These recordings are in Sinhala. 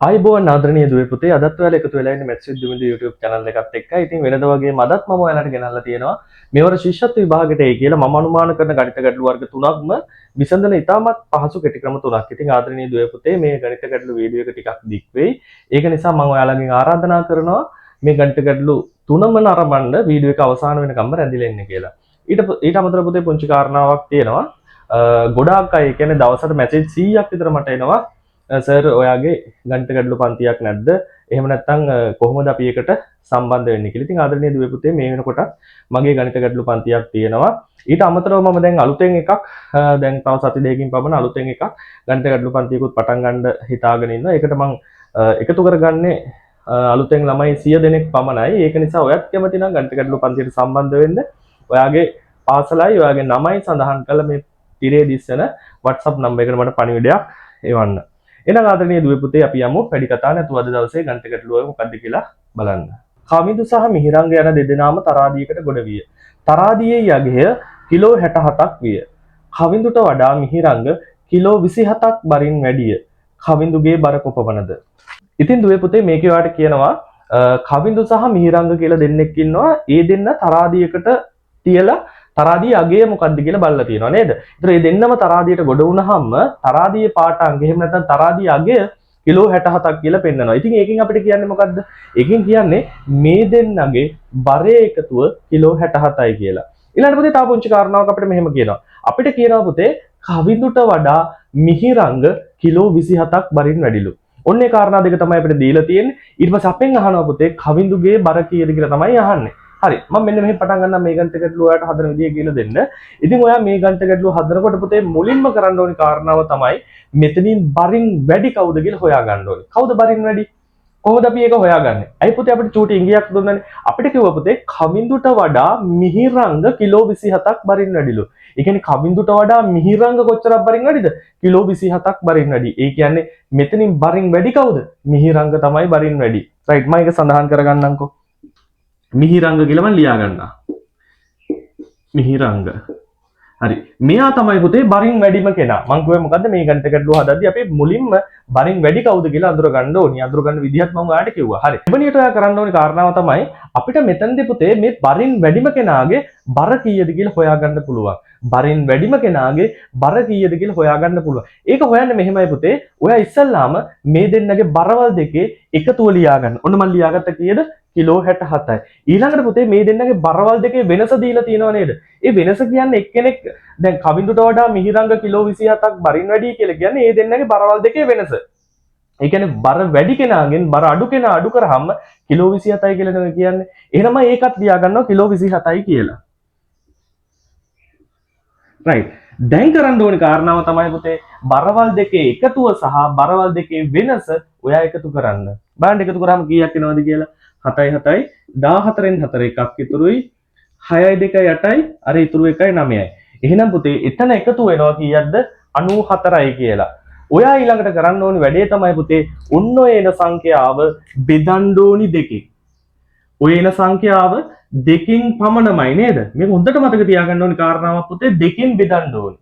ආයිබෝවන් ආදරණීය දුවේ පුතේ අදත් ඔයාලා එකතු වෙලා ඉන්නේ මැත්ස් විත් දුමින්ද YouTube channel එකත් එක්ක. ඉතින් වෙනද වගේ මදත් මම ඔයාලට ගෙනල්ලා තියෙනවා මෙවර ශිෂ්‍යත්ව විභාගයට එයි කියලා මම අනුමාන කරන ගණිත ගැටළු වර්ග තුනක්ම විසඳන ඉතාමත් පහසු කෙටි ක්‍රම තුනක්. ඉතින් ආදරණීය දුවේ පුතේ මේ ගණිත ගැටළු වීඩියෝ එක ටිකක් දික් වෙයි. ඒක නිසා මම ඔයාලගෙන් ආරාධනා කරනවා මේ ගණිත ගැටළු තුනම නරඹන්න වීඩියෝ එක අවසාන වෙනකම්ම රැඳිලා ඉන්න කියලා. ඊට අමතරව පුතේ පුංචි කාරණාවක් තියෙනවා. ගොඩාක් අය කියන්නේ දවසට මැසේජ් 100ක් විතර මට එනවා. සර් ඔයාගේ ගණිත ගැටළු පන්තියක් නැද්ද? එහෙම නැත්නම් කොහොමද අපි ඒකට සම්බන්ධ වෙන්නේ කියලා. ඉතින් ආදරණීය දුවේ පුතේ මේ වෙනකොට මගේ ගණිත ගැටළු පන්තියක් තියෙනවා. ඊට අමතරව මම දැන් අලුතෙන් එකක් දැන් තව සති දෙකකින් පමණ අලුතෙන් එකක් ගණිත ගැටළු පන්තියකුත් පටන් ගන්න හිතාගෙන ඉන්නවා. ඒකට මම එකතු කරගන්නේ අලුතෙන් ළමයි 100 දෙනෙක් පමණයි. ඒක නිසා ඔයත් කැමති නම් ගණිත ගැටළු පන්තියට සම්බන්ධ වෙන්න ඔයාගේ පාසලයි ඔයාගේ නමයි සඳහන් කළ මේ තිරේ දිස්සන WhatsApp නම්බර් එකට මට පණිවිඩයක් එවන්න. එහෙනම් ආදරණීය දුවේ පුතේ අපි යමු වැඩි කතා නැතුව අද දවසේ ගණිත ගැටලුව මොකක්ද කියලා බලන්න. කමිදු සහ මිහිරංග යන දෙදෙනාම තරාදියකට ගොඩ විය. තරාදියේ යගය කිලෝ 67ක් විය. කවිඳුට වඩා මිහිරංග කිලෝ 27ක් බරින් වැඩිය. කවිඳුගේ බර කොපමණද? ඉතින් දුවේ පුතේ මේකේ ඔයාලට කියනවා කවිඳු සහ මිහිරංග කියලා දෙන්නෙක් ඉන්නවා. ඒ දෙන්න තරාදියකට තියලා තරාදිය අගය මොකක්ද කියලා බලලා තියෙනවා නේද? ඒතර මේ දෙන්නම තරාදියට ගොඩ වුණාම තරාදියේ පාඨාංගය එහෙම නැත්නම් තරාදිය අගය කිලෝ 67ක් කියලා පෙන්නනවා. ඉතින් ඒකෙන් අපිට කියන්නේ මොකද්ද? ඒකෙන් කියන්නේ මේ දෙන්නගේ බරේ එකතුව කිලෝ 67යි කියලා. ඊළඟට පුතේ තව පුංචි කාරණාවක් අපිට මෙහෙම කියනවා. අපිට කියනවා පුතේ කවිඳුට වඩා මිහිරංග කිලෝ 27ක් බරින් වැඩිලු. ඔන්න ඒ කාරණා දෙක තමයි අපිට දීලා තියෙන්නේ. ඊට පස්සේ අපෙන් අහනවා පුතේ කවිඳුගේ බර කීයද කියලා තමයි අහන්නේ. හරි මම මෙන්න මෙහෙම පටන් ගන්නම් මේ ගණිත ගැටලුව ඔයාලට හදන විදිය කියලා දෙන්න. ඉතින් ඔයා මේ ගණිත ගැටලුව හදනකොට පුතේ මුලින්ම කරන්න ඕනි කාරණාව තමයි මෙතනින් බරින් වැඩි කවුද කියලා හොයාගන්න ඕනේ. කවුද බරින් වැඩි? කොහොමද අපි ඒක හොයාගන්නේ? අයි පුතේ අපිට චූටි ඉංගියක් දුන්නානේ. අපිට කිව්වා පුතේ කවිඳුට වඩා මිහිරංග කිලෝ 27ක් බරින් වැඩිලු. ඒ කියන්නේ කවිඳුට වඩා මිහිරංග කොච්චරක් බරින් වැඩිද? කිලෝ 27ක් බරින් වැඩි. ඒ කියන්නේ මෙතනින් බරින් වැඩි කවුද? මිහිරංග තමයි බරින් වැඩි. රයිට් මම ඒක සඳහන් කරගන්නම්කෝ. මිහිරංග කියලා මම ලියා ගන්නවා. මිහිරංග. හරි. මෙයා තමයි පුතේ බරින් වැඩිම කෙනා. මම කිව්වේ මොකද්ද මේ ගණිත ගැටලුව හදද්දී අපි මුලින්ම බරින් වැඩි කවුද කියලා අඳුර ගන්න ඕනි. අඳුර ගන්න විදිහත් මම ඔයාලට කිව්වා. හරි. එවනියට ඔයා කරන්න ඕනි කාරණාව තමයි අපිට මෙතනදී පුතේ මේ බරින් වැඩිම කෙනාගේ බර කීයද කියලා හොයාගන්න පුළුවන්. බරින් වැඩිම කෙනාගේ බර කීයද කියලා හොයාගන්න පුළුවන්. ඒක හොයන්න මෙහෙමයි පුතේ. ඔයා ඉස්සල්ලාම මේ දෙන්නගේ බරවල් දෙකේ එකතුව ලියා ගන්න. ඔන්න මම ලියාගත්ත කීයද? කිලෝ 67යි. ඊළඟට පුතේ මේ දෙන්නගේ බරවල් දෙකේ වෙනස දීලා තියෙනව නේද? ඒ වෙනස කියන්නේ එක්කෙනෙක් දැන් කවිඳුට වඩා මිහිරංග කිලෝ 27ක් බරින් වැඩි කියලා කියන්නේ ඒ දෙන්නගේ බරවල් දෙකේ වෙනස. ඒ කියන්නේ බර වැඩි කෙනාගෙන් බර අඩු කෙනා අඩු කරාම කිලෝ 27යි කියලා නේද කියන්නේ. එහෙනම් ඒකත් ලියා ගන්නවා කිලෝ 27යි කියලා. රයිට්. දැන් කරන්න ඕනේ කාරණාව තමයි පුතේ බරවල් දෙකේ එකතුව සහ බරවල් දෙකේ වෙනස ඔයා එකතු කරන්න. බලන්න එකතු කරාම කීයක් එනවද කියලා? 7යි 7යි 14න් 4 එකක් ඉතුරුයි 6යි 2යි 8යි අර ඉතුරු එකයි 9යි. එහෙනම් පුතේ එතන එකතු වෙනවා කීයක්ද 94යි කියලා. ඔයා ඊළඟට කරන්න ඕනි වැඩේ තමයි පුතේ ඔන්න ඔය එන සංඛ්‍යාව බෙදන්න ඕනි දෙකකින්. ඔය එන සංඛ්‍යාව දෙකින් පමණමයි නේද? මේක හොඳට මතක තියාගන්න ඕනි කාරණාවක් පුතේ දෙකින් බෙදන්න ඕනි.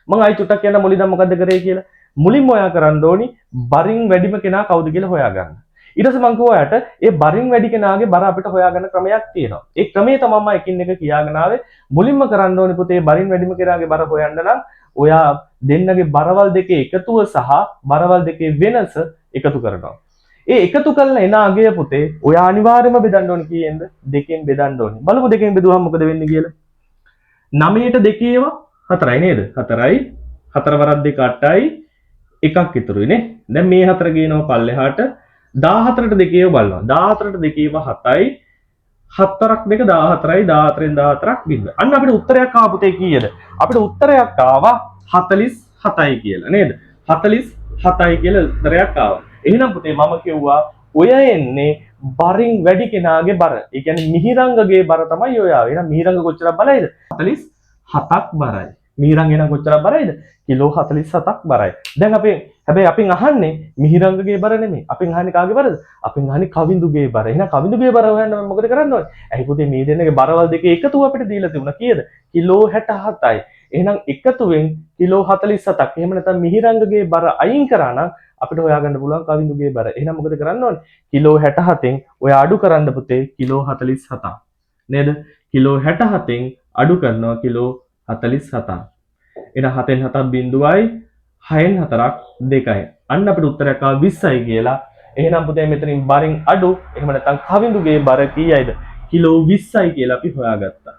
මම ආයි චුට්ටක් කියන්න මුලින්ම මොකද්ද කරේ කියලා. මුලින්ම ඔයා කරන්න ඕනි බරින් වැඩිම කෙනා කවුද කියලා හොයාගන්න. ඊට පස්සේ මම කිව්වා යට ඒ බරින් වැඩි කෙනාගේ බර අපිට හොයාගන්න ක්‍රමයක් තියෙනවා. ඒ ක්‍රමය තමයි මම එකින් එක කියාගෙන ආවේ. මුලින්ම කරන්න ඕනේ පුතේ බරින් වැඩිම කෙනාගේ බර හොයන්න නම් ඔයා දෙන්නගේ බරවල් දෙකේ එකතුව සහ බරවල් දෙකේ වෙනස එකතු කරනවා. ඒ එකතු කරලා එන අගය පුතේ ඔයා අනිවාර්යයෙන්ම බෙදන්න ඕනේ කීයෙන්ද? දෙකෙන් බෙදන්න ඕනේ. බලමු දෙකෙන් බෙදුවම මොකද වෙන්නේ කියලා. 9ට 2 ඒවා 4යි නේද? 4යි 4 වරක් 2 8යි එකක් ඉතුරුයි නේ. දැන් මේ 4 ගේනවා පල්ලෙහාට 14ට 2 ඒවා බලනවා. 14ට 2 ඒවා 7යි 7ක් 2 14යි 14න් 14ක් බිඳ. අන්න අපිට උත්තරයක් ආව පුතේ කීයද? අපිට උත්තරයක් ආවා 47යි කියලා නේද? 47යි කියලා උත්තරයක් ආවා. එහෙනම් පුතේ මම කිව්වා ඔය එන්නේ බරින් වැඩි කෙනාගේ බර. ඒ කියන්නේ මිහිරංගගේ බර තමයි ඔය ආවේ. එහෙනම් මිහිරංග කොච්චරක් බලයිද? 47ක් බරයි. මිහිරංග එන කොච්චරක් බරයිද? කිලෝ 47ක් බරයි. දැන් හැබැයි අපෙන් අහන්නේ මිහිරංගගේ බර නෙමෙයි. අපෙන් අහන්නේ කාගේ බරද? අපෙන් අහන්නේ කවිඳුගේ බර. එහෙනම් කවිඳුගේ බර හොයන්න මම මොකද කරන්න ඕනේ? ඇයි පුතේ මේ දෙන්නගේ බරවල් දෙකේ එකතුව අපිට දීලා තිබුණා කීයද? කිලෝ 67යි. එහෙනම් එකතුවෙන් කිලෝ 47ක්. එහෙම නැත්නම් මිහිරංගගේ බර අයින් කරා නම් අපිට හොයාගන්න පුළුවන් කවිඳුගේ බර. එහෙනම් මොකද කරන්න ඕනේ? කිලෝ 67න් ඔය අඩු කරන්න පුතේ කිලෝ 47. නේද? කිලෝ 67න් අඩු කරනවා කිලෝ 47. එහෙනම් 7න් 7ක් බිඳුවයි 6න් 4ක් 2යි. අන්න අපිට උත්තරයක් ආව 20යි කියලා. එහෙනම් පුතේ මෙතනින් බරින් අඩු එහෙම නැත්නම් කවිඳුගේ බර කීයයිද? කිලෝ 20යි කියලා අපි හොයාගත්තා.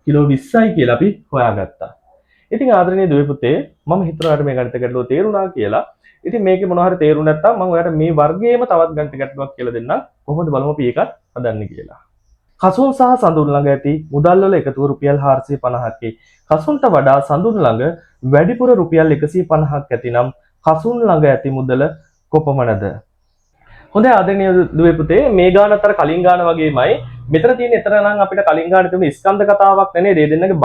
කිලෝ 20යි කියලා අපි හොයාගත්තා. ඉතින් ආදරණීය දුවේ පුතේ මම හිතනවා මේ ගණිත ගැටලුව තේරුණා කියලා. ඉතින් මේකේ මොනවා හරි තේරුම් නැත්නම් මම ඔයාලට මේ වර්ගයේම තවත් ගණිත ගැටලුවක් කියලා දෙන්නම්. කොහොමද බලමු අපි ඒකත් හදන්නේ කියලා. කසුන් සහ සඳුන් ළඟ ඇති මුදල් වල එකතුව රුපියල් 450ක්. කසුන්ට වඩා සඳුන් ළඟ වැඩිපුර රුපියල් 150ක් ඇතිනම් කසුන් ළඟ ඇති මුදල කොපමණද? හොඳයි ආදරණීය දුවේ පුතේ මේ ගාන අතර කලින් ගාන වගේමයි මෙතන තියෙන එතන නම් අපිට කලින් ගාන තිබුණ ස්කන්ධ කතාවක් නෙනේ මේ දෙන්නගේ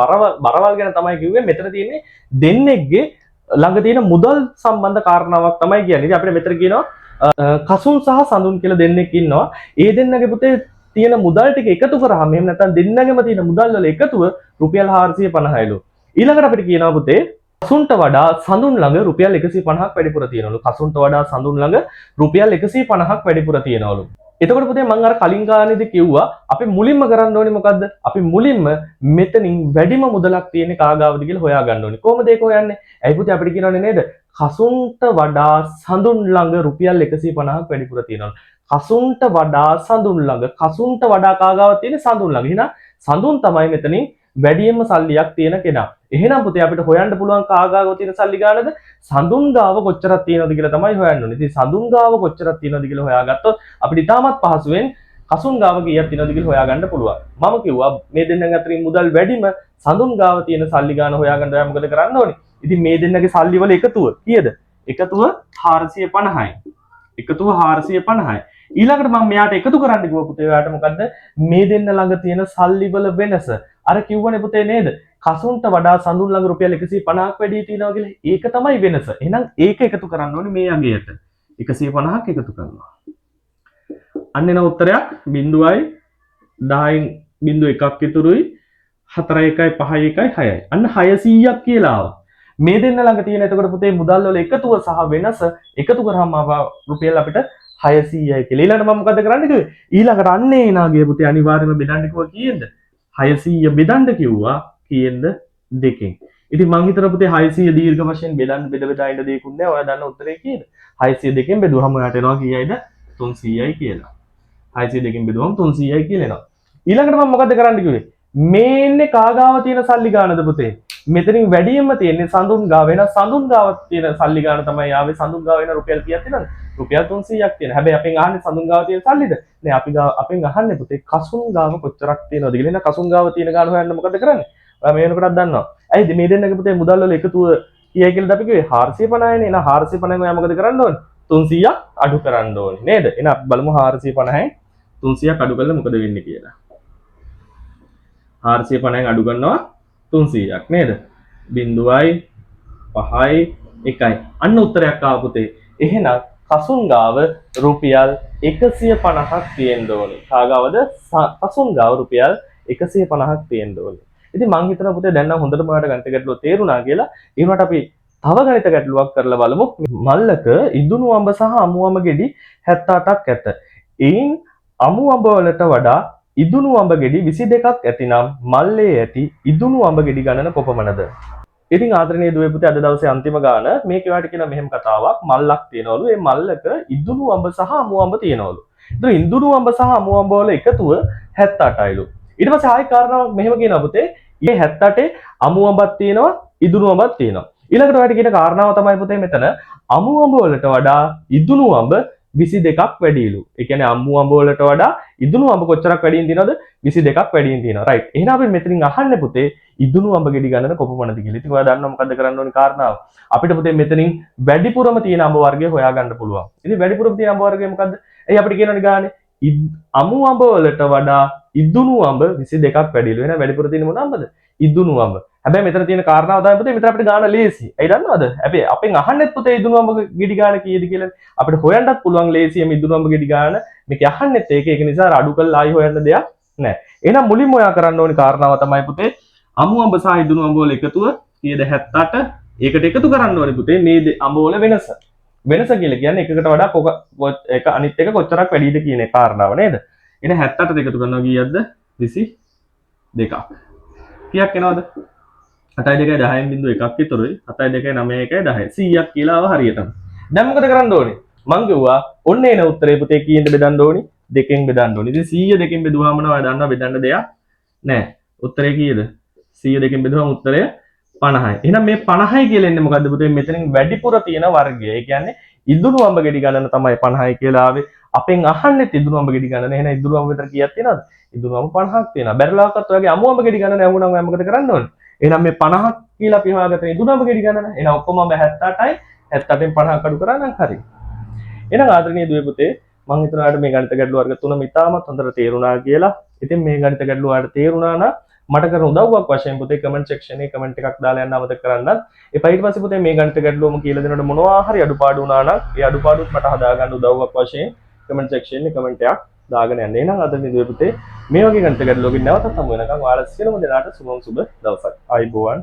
බරවල් ගැන තමයි කිව්වේ. මෙතන තියෙන්නේ දෙන්නෙක්ගේ ළඟ තියෙන මුදල් සම්බන්ධ කාරණාවක් තමයි කියන්නේ. ඉතින් අපිට මෙතන කියනවා කසුන් සහ සඳුන් කියලා දෙන්නෙක් ඉන්නවා. ඒ දෙන්නගේ පුතේ තියෙන මුදල් ටික එකතු කරාම එහෙම නැත්නම් දෙන්නගෙම තියෙන මුදල් වල එකතුව රුපියල් 450යිලු. ඊළඟට අපිට කියනවා පුතේ කසුන්ට වඩා සඳුන් ළඟ රුපියල් 150ක් වැඩිපුර තියෙනවලු. කසුන්ට වඩා සඳුන් ළඟ රුපියල් 150ක් වැඩිපුර තියෙනවලු. එතකොට පුතේ මම අර කලින් ගානේදී කිව්වා අපි මුලින්ම කරන්න ඕනේ මොකද්ද? අපි මුලින්ම මෙතනින් වැඩිම මුදලක් තියෙන්නේ කාගාවද කියලා හොයා ගන්න ඕනේ. කොහොමද ඒක හොයන්නේ? ඇයි පුතේ අපිට කියනවනේ නේද? කසුන්ට වඩා සඳුන් ළඟ රුපියල් 150ක් වැඩිපුර තියෙනවලු. කසුන්ට වඩා සඳුන් ළඟ කසුන්ට වඩා කාගාවක් තියෙන්නේ සඳුන් ළඟ. එහෙනම් සඳුන් තමයි මෙතනින් වැඩියෙන්ම සල්ලියක් තියෙන කෙනා. එහෙනම් පුතේ අපිට හොයන්න පුළුවන් කාගාව තියෙන සල්ලි ගානද? සඳුන් ගාව කොච්චරක් තියෙනවද කියලා තමයි හොයන්න ඕනේ. ඉතින් සඳුන් ගාව කොච්චරක් තියෙනවද කියලා හොයාගත්තොත් අපිට ඉතාමත් පහසුවෙන් කසුන් ගාව කීයක් තියෙනවද කියලා හොයාගන්න පුළුවන්. මම කිව්වා මේ දෙන්නන් අතරින් මුදල් වැඩිම සඳුන් ගාව තියෙන සල්ලි ගාන හොයාගන්න ඔයා මොකද කරන්න ඕනේ? ඉතින් මේ දෙන්නගේ සල්ලි වල එකතුව කීයද? එකතුව 450යි. එකතුව 450යි. ඊළඟට මම මෙයාට එකතු කරන්න කිව්වා පුතේ ඔයාට මොකද්ද මේ දෙන්න ළඟ තියෙන සල්ලි වල වෙනස අර කිව්වනේ පුතේ නේද කසුන්ට වඩා සඳුන් ළඟ රුපියල් 150ක් වැඩි තියෙනවා කියලා ඒක තමයි වෙනස එහෙනම් ඒක එකතු කරන්න ඕනේ මේ අගයට 150ක් එකතු කරනවා අන්න එන උත්තරයක් 0.10න් 0.1ක් ඉතුරුයි 4 1යි 5 1යි 6යි අන්න 600ක් කියලා ආවා මේ දෙන්න ළඟ තියෙන එතකොට පුතේ මුදල් වල එකතුව සහ වෙනස එකතු කරාම රුපියල් අපිට 600යි කියලා. ඊළඟට මම මොකද කරන්න කිව්වේ? ඊළඟට අන්නේ නාගේ පුතේ අනිවාර්යයෙන්ම බෙදන්න කිව්වා කීයද? 600 බෙදන්න කිව්වා කීයෙන්ද? 2කින්. ඉතින් මං හිතනවා පුතේ 600 දීර්ඝ වශයෙන් බෙදන්න බෙද බෙදා ඉන්න දෙයක්ුත් නෑ. ඔයා දන්න උත්තරේ කීයද? 600 2කින් බෙදුවම ඔයාට එනවා කීයයිද? 300යි කියලා. 600 2කින් බෙදුවම 300යි කියලා එනවා. ඊළඟට මම මොකද කරන්න කිව්වේ? මේන්නේ කාගාව තියෙන සල්ලි ගානද පුතේ? මෙතනින් වැඩියෙන්ම තියෙන්නේ සඳුන් ගාව වෙන සඳුන් ගාව තියෙන සල්ලි ගාන තමයි ආවේ සඳුන් ගාව වෙන රුපියල් කීයක් තියෙනවද රුපියල් 300ක් තියෙන හැබැයි අපෙන් අහන්නේ සඳුන් ගාව තියෙන සල්ලිද නෑ අපෙන් අහන්නේ පුතේ කසුන් ගාව කොච්චරක් තියෙනවද කියලා එහෙනම් කසුන් ගාව තියෙන ගාන හොයන්න මොකද කරන්නේ ඔයා මේ වෙනකොටත් දන්නවා ඇයිද මේ දෙන්නගේ පුතේ මුදල් වල එකතුව කීයයි කියලාද අපි කිව්වේ 450නේ එහෙනම් 450න් ඔයා මොකද කරන්න ඕනේ 300ක් අඩු කරන්න ඕනේ නේද එහෙනම් අපි බලමු 450න් 300ක් අඩු කළා මොකද වෙන්නේ කියලා 450න් අඩු කරනවා 300ක් නේද 0.5යි 1යි අන්න උත්තරයක් ආව පුතේ එහෙනම් කසුන් ගාව රුපියල් 150ක් තියෙන්න ඕනේ කාගාවද කසුන් ගාව රුපියල් 150ක් තියෙන්න ඕනේ ඉතින් මං හිතනවා පුතේ දැන් නම් හොඳටම ඔයාලට ගණිත ගැටලුව තේරුණා කියලා ඒ වුණාට අපි තව ගණිත ගැටලුවක් කරලා බලමු මල්ලක ඉදුණු අඹ සහ අමු අඹ ගෙඩි 78ක් ඇත එයින් අමු අඹ වලට වඩා ඉදුණු අඹ ගෙඩි 22ක් ඇතිනම් මල්ලේ ඇති ඉදුණු අඹ ගෙඩි ගණන කොපමණද? ඉතින් ආදරණීය දුවේ පුතේ අද දවසේ අන්තිම ගාන මේක ඔයාලට කියන මෙහෙම කතාවක් මල්ලක් තියෙනවලු ඒ මල්ලක ඉදුණු අඹ සහ අමු අඹ තියෙනවලු. ඒතර ඉදුණු අඹ සහ අමු අඹ වල එකතුව 78යිලු. ඊට පස්සේ ආයෙ කාරණාවක් මෙහෙම කියනවා පුතේ මේ 78 අමු අඹක් තියෙනවා ඉදුණු අඹක් තියෙනවා. ඊළඟට ඔයාලට කියන කාරණාව තමයි පුතේ මෙතන අමු අඹ වලට වඩා ඉදුණු අඹ 22ක් වැඩිලු. ඒ කියන්නේ අමු අඹ වලට වඩා ඉදුණු අඹ කොච්චරක් වැඩියෙන් තියෙනවද? 22ක් වැඩියෙන් තියෙනවා. රයිට්. එහෙනම් අපි මෙතනින් අහන්නේ පුතේ ඉදුණු අඹ ගෙඩි ගණන කොපමණද කියලා. ඉතින් ඔයා දන්නවා මොකද්ද කරන්න ඕනේ කාරණාව. අපිට පුතේ මෙතනින් වැඩිපුරම තියෙන අඹ වර්ගය හොයාගන්න පුළුවන්. ඉතින් වැඩිපුරම තියෙන අඹ වර්ගය මොකද්ද? එයි අපිට කියනවනේ ගානේ අමු අඹ වලට වඩා ඉදුණු අඹ 22ක් වැඩිලු. එහෙනම් වැඩිපුර තියෙන මොන අඹද? ඉදුණු අඹ. හැබැයි මෙතන තියෙන කාරණාව තමයි පුතේ මෙතන අපිට ගාන ලේසි. ඇයි දන්නවද? හැබැයි අපෙන් අහන්නෙත් පුතේ ඉදුණු අඹ ගෙඩි ගාන කීයද කියලා. අපිට හොයන්නත් පුළුවන් ලේසියම ඉදුණු අඹ ගෙඩි ගාන. මේක අහන්නෙත් ඒක නිසා අඩු කරලා ආයි හොයන්න දෙයක් නැහැ. එහෙනම් මුලින්ම ඔයා කරන්න ඕනේ කාරණාව තමයි පුතේ අමු අඹ සහ ඉදුණු අඹ වල එකතුව කීයද 78. ඒකට එකතු කරන්න ඕනේ පුතේ මේ අඹ වල වෙනස. වෙනස කියලා කියන්නේ එකකට වඩා එක අනිත් එක කොච්චරක් වැඩිද කියන කාරණාව නේද? එහෙනම් 78 එකතු කරනවා කීයක්ද? 22ක්. කීයක් එනවද? 7යි 2යි 10න් බිඳුව එකක් විතරයි. 7යි 2යි 9යි 1යි 10යි. 100ක් කියලා ආව හරියටම. දැන් මොකද කරන්න ඕනේ? මං කිව්වා ඔන්න එන උත්තරේ පුතේ කීයෙන්ද බෙදන්න ඕනේ? දෙකෙන් බෙදන්න ඕනේ. ඉතින් 100 දෙකෙන් බෙදුවාම නේද දන්නවා බෙදන්න දෙයක් නැහැ. උත්තරේ කීයද? 100 දෙකෙන් බෙදුවම උත්තරය 50යි. එහෙනම් මේ 50යි කියලා එන්නේ මොකද්ද පුතේ? මෙතනින් වැඩිපුර තියෙන වර්ගය. ඒ කියන්නේ ඉදුණු අඹ ගෙඩි ගණන තමයි 50යි කියලා ආවේ. අපෙන් අහන්නේ ඉදුණු අඹ ගෙඩි ගණන. එහෙනම් ඉදුණු අඹ විතර කීයක් තියෙනවද? ඉදුණු අඹ 50ක් තියෙනවා. බැරලාවකත් ඔයගේ අමු අඹ ගෙඩි ගණන ඇහුණාම ඔයා මොකද කරන්න ඕනේ? එහෙනම් මේ 50ක් කියලා අපි හොයාගත්ත ඉදුණු අඹ ගෙඩි ගණන. එහෙනම් ඔක්කොම අඹ 78යි. 78න් 50ක් අඩු කරා නම් හරි. එහෙනම් ආදරණීය දුවේ පුතේ මම හිතනවා ඔයාලට මේ ගණිත ගැටළු වර්ග තුනම ඉතාමත් හොඳට තේරුණා කියලා. ඉතින් මේ ගණිත ගැටළු ඔයාලට තේරුණා නම් මට කරන උදව්වක් වශයෙන් පුතේ කමෙන්ට් සෙක්ෂන් එකේ කමෙන්ට් එකක් දාලා යන්න අමතක කරන්න. එපා ඊට පස්සේ පුතේ මේ ගණිත ගැටලුවම කියලා දෙනකොට මොනවා හරි අඩුපාඩු වුණා නම් ඒ අඩුපාඩුත් මට හදාගන්න උදව්වක් වශයෙන් කමෙන්ට් සෙක්ෂන් එකේ කමෙන්ට් එකක් දාගෙන යන්න. එහෙනම් අද මේ දුවේ පුතේ මේ වගේ ගණිත ගැටලුවකින් නැවතත් හමු වෙනකම් ඔයාලා සියලුම දෙනාට සුබ දවසක්. ආයිබෝවන්.